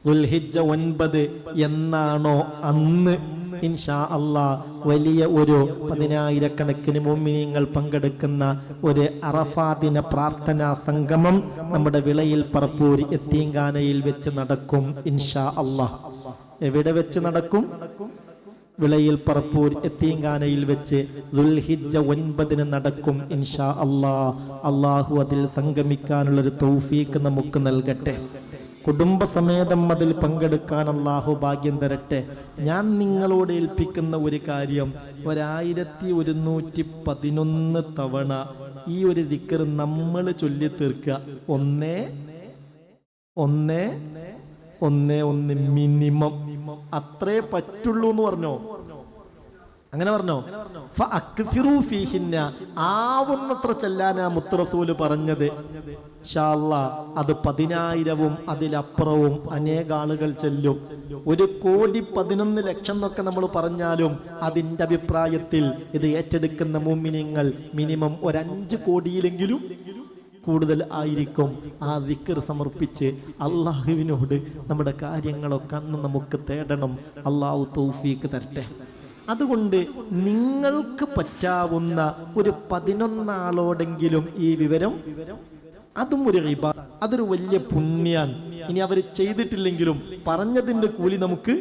ദുൽഹിജ്ജ 9 എന്നാണോ അന്ന് ഇൻഷാ അല്ലാഹ് വലിയ ഒരു 10,000 മുഅ്മിനീങ്ങൾ പങ്കെടുക്കുന്ന ഒരു അറഫാ ദിന പ്രാർത്ഥനാ സംഗമം നമ്മുടെ വിളയിൽ പറപ്പൂർ യത്തീംഖാനയിൽ വെച്ച് നടക്കും ഇൻഷാ അല്ലാഹ്. എവിടെ വെച്ച് നടക്കും? വിളയിൽ പറപ്പൂർ യത്തീംഖാനയിൽ വെച്ച് ദുൽഹിജ്ജ 9 നടക്കും ഇൻഷാ അല്ലാഹ്. അല്ലാഹു അതിൽ സംഗമിക്കാനുള്ളൊരു തൗഫീഖ് നമുക്ക് നൽകട്ടെ. കുടുംബസമേതം അതിൽ പങ്കെടുക്കാൻ അല്ലാഹു ഭാഗ്യം തരട്ടെ. ഞാൻ നിങ്ങളോട് ഏൽപ്പിക്കുന്ന ഒരു കാര്യം, 1111 തവണ ഈ ഒരു ദിക്ർ നമ്മൾ ചൊല്ലി തീർക്കുക. 1-1-1 മിനിമം, അത്രേ പറ്റുള്ളൂ എന്ന് പറഞ്ഞോ? അങ്ങനെ പറഞ്ഞോ? ആവുന്നത്ര ചെല്ലാനാ മുത്ത് റസൂല് പറഞ്ഞത്. ഇൻഷാ അല്ലാഹ് അത് 10,000-ഉം അതിലപ്പുറവും അനേക ആളുകൾ ചെല്ലും. 1,11,00,000 എന്നൊക്കെ നമ്മൾ പറഞ്ഞാലും അതിൻ്റെ അഭിപ്രായത്തിൽ ഇത് ഏറ്റെടുക്കുന്ന മുഅ്മിനീങ്ങൾ മിനിമം 5 കോടിയിലെങ്കിലും കൂടുതൽ ആയിരിക്കും. ആ ദിക്ർ സമർപ്പിച്ച് അള്ളാഹുവിനോട് നമ്മുടെ കാര്യങ്ങളൊക്കെ അന്ന് നമുക്ക് തേടണം. അള്ളാഹു തൗഫീഖ് തരട്ടെ. അതുകൊണ്ട് നിങ്ങൾക്ക് പറ്റാവുന്ന ഒരു 11 ആളോടെങ്കിലും ഈ വിവരം, അതും ഒരു ഇബാദത്ത്, അതൊരു വലിയ പുണ്യാണ്. ഇനി അവർ ചെയ്തിട്ടില്ലെങ്കിലും പറഞ്ഞതിന്റെ കൂലി നമുക്ക്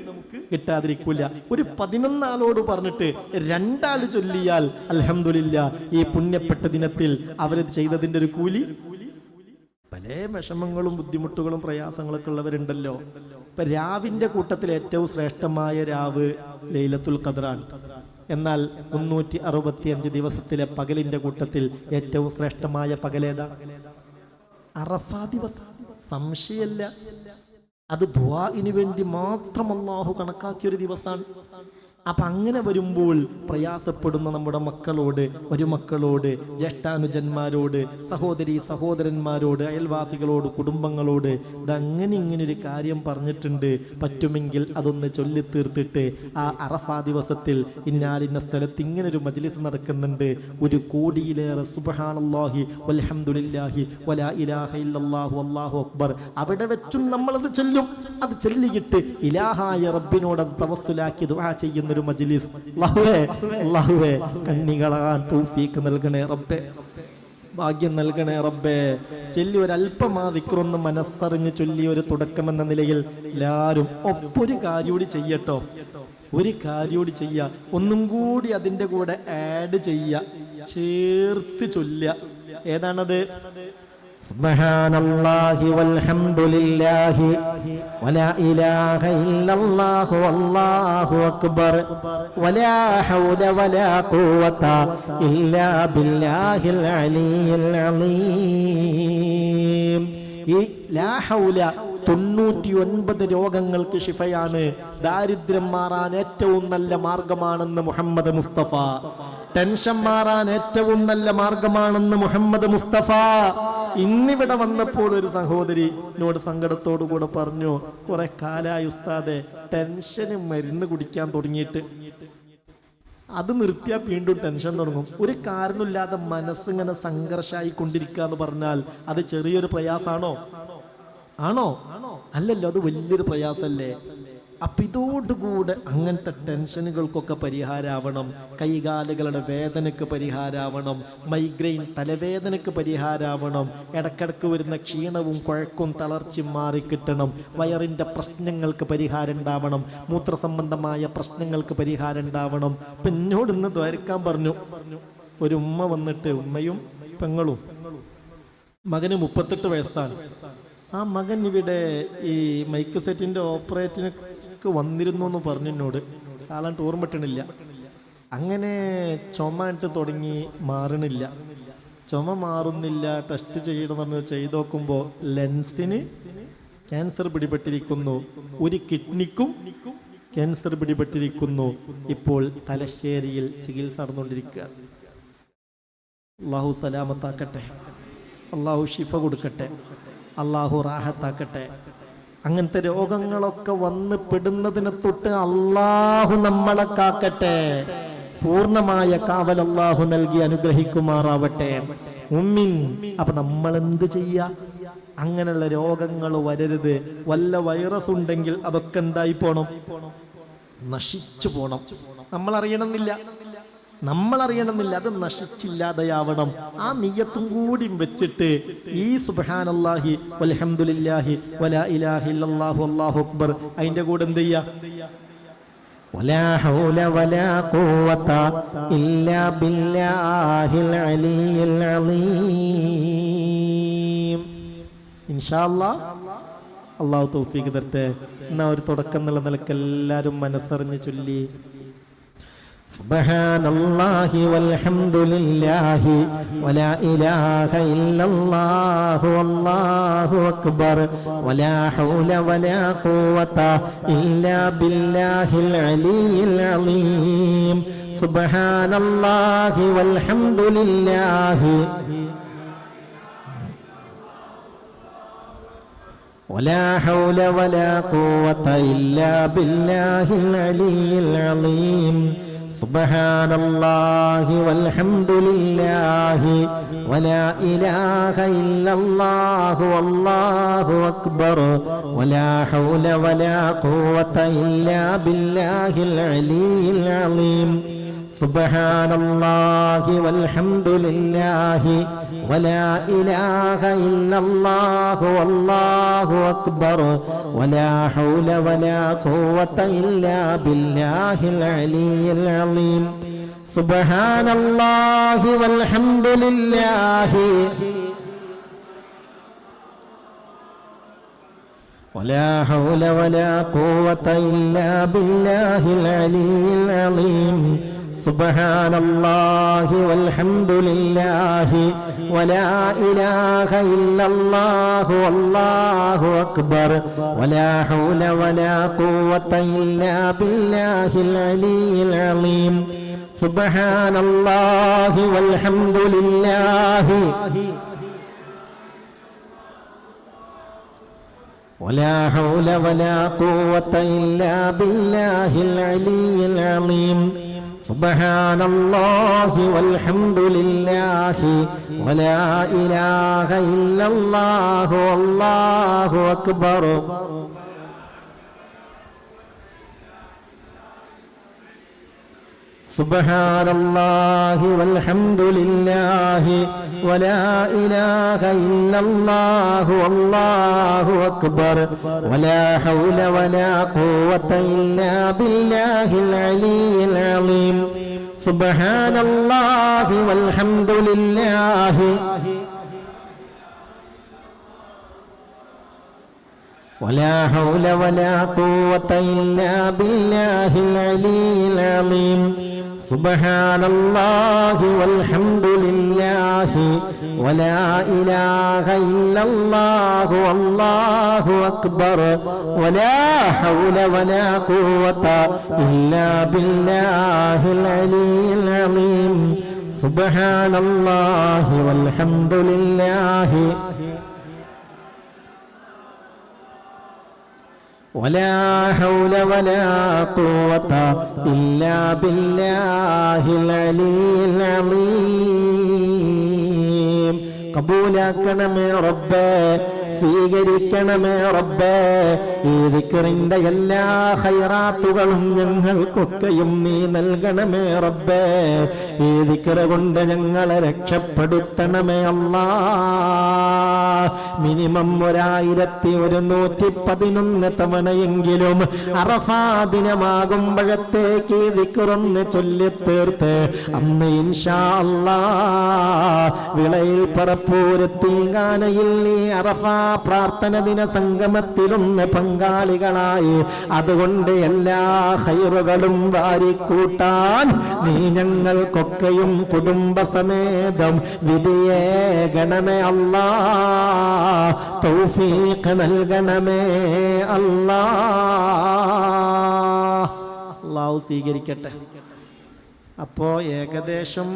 കിട്ടാതിരിക്കില്ല. ഒരു 11 ആളോട് പറഞ്ഞിട്ട് 2 ആൾ ചൊല്ലിയാൽ അൽഹംദുലില്ലാ, ഈ പുണ്യപ്പെട്ട ദിനത്തിൽ അവർ ചെയ്തതിന്റെ ഒരു കൂലി. പല വിഷമങ്ങളും ബുദ്ധിമുട്ടുകളും പ്രയാസങ്ങളൊക്കെ ഉള്ളവരുണ്ടല്ലോ. ഇപ്പൊ രാവിന്റെ കൂട്ടത്തിൽ ഏറ്റവും ശ്രേഷ്ഠമായ രാവ് ലൈലത്തുൽ ഖദ്റാണ്. എന്നാൽ 365 ദിവസത്തിലെ പകലിന്റെ കൂട്ടത്തിൽ ഏറ്റവും ശ്രേഷ്ഠമായ പകലേതാ? അറഫാ ദിവസം. സംശയല്ല, അത് ദുആഇന് വേണ്ടി മാത്രം അല്ലാഹു കണക്കാക്കിയൊരു ദിവസമാണ്. അപ്പൊ അങ്ങനെ വരുമ്പോൾ പ്രയാസപ്പെടുന്ന നമ്മുടെ മക്കളോട്, മരുമക്കളോട്, ജ്യേഷ്ഠാനുജന്മാരോട്, സഹോദരി സഹോദരന്മാരോട്, അയൽവാസികളോട്, കുടുംബങ്ങളോട് ഇതങ്ങനെ ഇങ്ങനൊരു കാര്യം പറഞ്ഞിട്ടുണ്ട്, പറ്റുമെങ്കിൽ അതൊന്ന് ചൊല്ലി തീർത്തിട്ട് ആ അറഫാ ദിവസത്തിൽ ഇന്നാലിന്ന സ്ഥലത്ത് ഇങ്ങനൊരു മജ്ലിസ് നടക്കുന്നുണ്ട്, 1 കോടിയിലേറെ സുബ്ഹാനല്ലാഹി വൽഹംദുലില്ലാഹി വലാ ഇലാഹ ഇല്ലല്ലാഹു അല്ലാഹു അക്ബർ, അവിടെ വെച്ചും നമ്മളത് ചൊല്ലും. അത് ചൊല്ലിയിട്ട് ഇലാഹായ റബ്ബിനോട് തവസ്സുലാക്കി ദുആ ചെയ്യുന്ന ഒരു മജ്ലിസ്. അല്ലാഹുവേ കണ്ണികളാൻ തൗഫീഖ് നൽകണേ റബ്ബേ, ഭാഗ്യം നൽകണേ റബ്ബേ. ചൊല്ലി ഒരല്പമാ ദിക്റൊന്ന് മനസ്സറിഞ്ഞ് ചൊല്ലി ഒരു തുടക്കമെന്ന നിലയിൽ എല്ലാവരും ഒപ്പൊരു കാര്യൂടി ചെയ്യട്ടോ. ഒരു കാര്യൂടി ചെയ്യ, ഒന്നും കൂടി അതിൻ്റെ കൂടെ ആഡ് ചെയ്യ, ചേർത്ത് ചൊല്ലുക. ഏതാണത്? സുബ്ഹാനല്ലാഹി വൽഹംദുലില്ലാഹി വലാ ഇലാഹ ഇല്ലല്ലാഹു വല്ലാഹു അക്ബർ വലാ ഹൗല വലാ ഖുവത ഇല്ലാ ബില്ലാഹിൽ അലിയിൽ അലീം. ഈ ലാ ഹൗല 99 രോഗങ്ങൾക്ക് ശിഫയാണ്. ദാരിദ്ര്യം മാറാൻ ഏറ്റവും നല്ല മാർഗമാണെന്ന് മുഹമ്മദ് മുസ്തഫ. ടെൻഷൻ മാറാൻ ഏറ്റവും നല്ല മാർഗമാണെന്ന് മുഹമ്മദ് മുസ്തഫ. ഇന്നിവിടെ വന്നപ്പോൾ ഒരു സഹോദരി എന്നോട് സങ്കടത്തോടു കൂടെ പറഞ്ഞു, കുറെ കാലായി ഉസ്താദെ ടെൻഷന് മരുന്ന് കുടിക്കാൻ തുടങ്ങിയിട്ട്. അത് നിർത്തിയാൽ വീണ്ടും ടെൻഷൻ തുടങ്ങും. ഒരു കാരണമില്ലാതെ മനസ്സിങ്ങനെ സംഘർഷമായി കൊണ്ടിരിക്കുക എന്ന് പറഞ്ഞാൽ അത് ചെറിയൊരു പ്രയാസമാണോ? ആണോ? അല്ലല്ലോ, അത് വലിയൊരു പ്രയാസമല്ലേ. അപ്പൊ ഇതോടുകൂടെ അങ്ങനത്തെ ടെൻഷനുകൾക്കൊക്കെ പരിഹാരമാവണം. കൈകാലുകളുടെ വേദനക്ക് പരിഹാരമാവണം. മൈഗ്രെയിൻ തലവേദനക്ക് പരിഹാരമാവണം. ഇടക്കിടക്ക് വരുന്ന ക്ഷീണവും കുഴക്കും തളർച്ചയും മാറിക്കിട്ടണം. വയറിൻ്റെ പ്രശ്നങ്ങൾക്ക് പരിഹാരം ഉണ്ടാവണം. മൂത്രസംബന്ധമായ പ്രശ്നങ്ങൾക്ക് പരിഹാരം ഉണ്ടാവണം. അപ്പം എന്നോട് ഇന്ന് ദ്വാരക്കാൻ പറഞ്ഞു. ഒരു ഉമ്മ വന്നിട്ട്, ഉമ്മയും പെങ്ങളും, മകന് 38 വയസ്സാണ്. ആ മകൻ ഇവിടെ ഈ മൈക്ക് സെറ്റിൻ്റെ ഓപ്പറേറ്റിന് വന്നിരുന്നു എന്ന് പറഞ്ഞു എന്നോട്. ആളാണ്ട് ഓർമ്മട്ടണില്ല. അങ്ങനെ ചുമ ഇട്ട് തുടങ്ങി, മാറണില്ല. ചുമ മാറുന്നില്ല. ടെസ്റ്റ് ചെയ്യണമെന്ന് ചെയ്ത് നോക്കുമ്പോൾ ലെൻസിന് ക്യാൻസർ പിടിപെട്ടിരിക്കുന്നു. ഒരു കിഡ്നിക്കും ക്യാൻസർ പിടിപെട്ടിരിക്കുന്നു. ഇപ്പോൾ തലശ്ശേരിയിൽ ചികിത്സ നടന്നുകൊണ്ടിരിക്കുകയാണ്. അള്ളാഹു സലാമത്താക്കട്ടെ, അള്ളാഹു ഷിഫ കൊടുക്കട്ടെ, അള്ളാഹു റാഹത്താക്കട്ടെ. അങ്ങനത്തെ രോഗങ്ങളൊക്കെ വന്ന് പെടുന്നതിനെ തൊട്ട് അള്ളാഹു നമ്മളെ കാക്കട്ടെ. പൂർണ്ണമായ കാവൽ അള്ളാഹു നൽകി അനുഗ്രഹിക്കുമാറാവട്ടെ. ഉമ്മിൻ. അപ്പൊ നമ്മൾ എന്ത് ചെയ്യാ? അങ്ങനെയുള്ള രോഗങ്ങൾ വരരുത്. വല്ല വൈറസ് ഉണ്ടെങ്കിൽ അതൊക്കെ എന്തായി പോണം? നശിച്ചു പോണം. നമ്മളറിയണമെന്നില്ല, അത് നശിച്ചില്ലാതെയാവണം. ആ നിയ്യത്തും കൂടി വെച്ചിട്ട് ഈ സുബ്ഹാനല്ലാഹി വൽഹംദുലില്ലാഹി വലാ ഇലാഹ ഇല്ലല്ലാഹു അല്ലാഹു അക്ബർ അതിന്റെ കൂടെ എന്ത് ചെയ്യാ? വലാ ഹൗല വലാ ഖുവത ഇല്ലാ ബില്ലാഹിൽ അലിയിൽ അലീം. ഇൻഷാ അല്ലാഹ് അല്ലാഹു തൗഫീഖ് തരട്ടെ. എന്നാ ഒരു തുടക്കം എന്നുള്ള നിലക്ക് എല്ലാവരും മനസ്സറിഞ്ഞ് ചൊല്ലി സുബ്ഹാനല്ലാഹി വൽഹംദുലില്ലാഹി വലാ ഇലാഹ ഇല്ലല്ലാഹു അല്ലാഹു അക്ബർ വലാ ഹൗല വലാ ഖുവത ഇല്ലാ ബില്ലാഹിൽ അലിയിൽ അലീം. സുബ്ഹാനല്ലാഹി വൽഹംദുലില്ലാഹി ولا حول ولا قوة إلا بالله العلي العظيم. سبحان الله والحمد لله ولا إله إلا الله والله أكبر ولا حول ولا قوة إلا بالله العلي العظيم. سبحان الله والحمد لله ولا إله إلا الله والله أكبر ولا حول ولا قوة إلا بالله العلي العظيم. سبحان الله والحمد لله ولا حول ولا قوة إلا بالله العلي العظيم. سبحان الله والحمد لله ولا إله إلا الله والله أكبر ولا حول ولا قوة إلا بالله العلي العظيم. سبحان الله والحمد لله ولا حول ولا قوة إلا بالله العلي العظيم. سبحان الله والحمد لله ولا إله إلا الله والله أكبر سبحان الله والحمد لله ولا إله إلا الله والله أكبر ولا حول ولا قوة إلا بالله العلي العظيم. سبحان الله والحمد لله ولا حول ولا قوة إلا بالله العلي العظيم. سبحان الله والحمد لله ولا إله إلا الله والله أكبر ولا حول ولا قوة إلا بالله العلي العظيم. سبحان الله والحمد لله ولا حول ولا قوة إلا بالله العلي العظيم. കബൂലാക്കണമേ റബ്ബേ, സ്വീകരിക്കണമേ റബ്ബേ. ഈ ദിക്റിന്റെ എല്ലാ ഖൈറാത്തുകളും ഞങ്ങൾക്കൊക്കെയും നീ നൽകണമേ റബ്ബേ. ഈ ദിക്ർ കൊണ്ട് ഞങ്ങളെ രക്ഷപ്പെടുത്തണമേ അല്ലാ. മിനിമം 1111 തവണയെങ്കിലും അറഫാ ദിനമാകുമ്പോഴത്തേക്ക് ഈ ദിക്റൊന്ന് ചൊല്ലിത്തീർത്ത് അന്ന് ഇൻഷാ അല്ലാഹ് വിളയിൽ പറപ്പൂരത്തീങ്ങാനയിൽ ഈ അറഫാ പ്രാർത്ഥന ദിന സംഗമത്തിലൊന്ന് പങ്കാളികളായി അതുകൊണ്ട് എല്ലാ ഖൈറുകളും വാരിക്കൂട്ടാൻ നീ ഞങ്ങൾക്കൊക്കെയും കുടുംബസമേതം വിധിയേകണമേ അല്ലാ. തൗഫീഖ് നൽകണമേ അല്ലാ. അല്ലാഹു സ്വീകരിക്കട്ടെ. അപ്പോ ഏകദേശം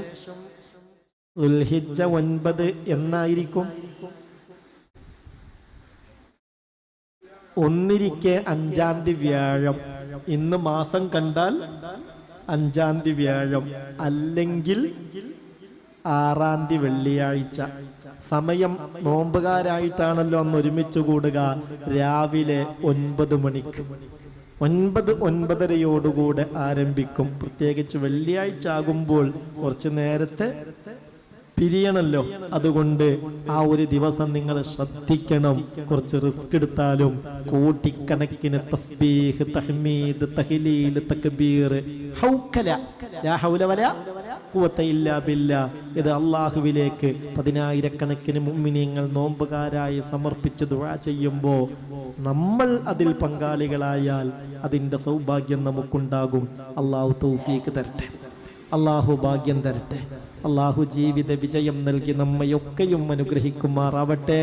ദുൽഹിജ്ജ 9 എന്നായിരിക്കും? 1 5-ാം തീയതി വ്യാഴം. ഇന്ന് മാസം കണ്ടാൽ 5-ാം തീയതി വ്യാഴം, അല്ലെങ്കിൽ 6-ാം തീയതി വെള്ളിയാഴ്ച. സമയം നോമ്പുകാരായിട്ടാണല്ലോ അന്ന് ഒരുമിച്ച് കൂടുക. രാവിലെ 9 മണിക്ക് 9-9:30 ആരംഭിക്കും. പ്രത്യേകിച്ച് വെള്ളിയാഴ്ച ആകുമ്പോൾ കുറച്ച് നേരത്തെ പിരിയണല്ലോ. അതുകൊണ്ട് ആ ഒരു ദിവസം നിങ്ങൾ ശ്രദ്ധിക്കണം. കുറച്ച് റിസ്ക് എടുത്താലും കോടിക്കണക്കിന് തസ്ബീഹ്, തഹ്മീദ്, തഹ്ലീൽ, തക്ബീർ, ഹൗക്കല, ലാ ഹൗല വലാ ഖുവത ഇല്ലാ ബില്ലാഹ്, ഇത് അള്ളാഹുവിലേക്ക് 10,000-കണക്കിന് മുഅ്മിനീങ്ങൾ നോമ്പുകാരായി സമർപ്പിച്ച് ദുആ ചെയ്യുമ്പോൾ നമ്മൾ അതിൽ പങ്കാളികളായാൽ അതിൻ്റെ സൗഭാഗ്യം നമുക്കുണ്ടാകും. അള്ളാഹു തൗഫീഖ് തരട്ടെ, അള്ളാഹു ഭാഗ്യം തരട്ടെ, അള്ളാഹു ജീവിത വിജയം നൽകി നമ്മയൊക്കെയും അനുഗ്രഹിക്കുമാറാവട്ടെ.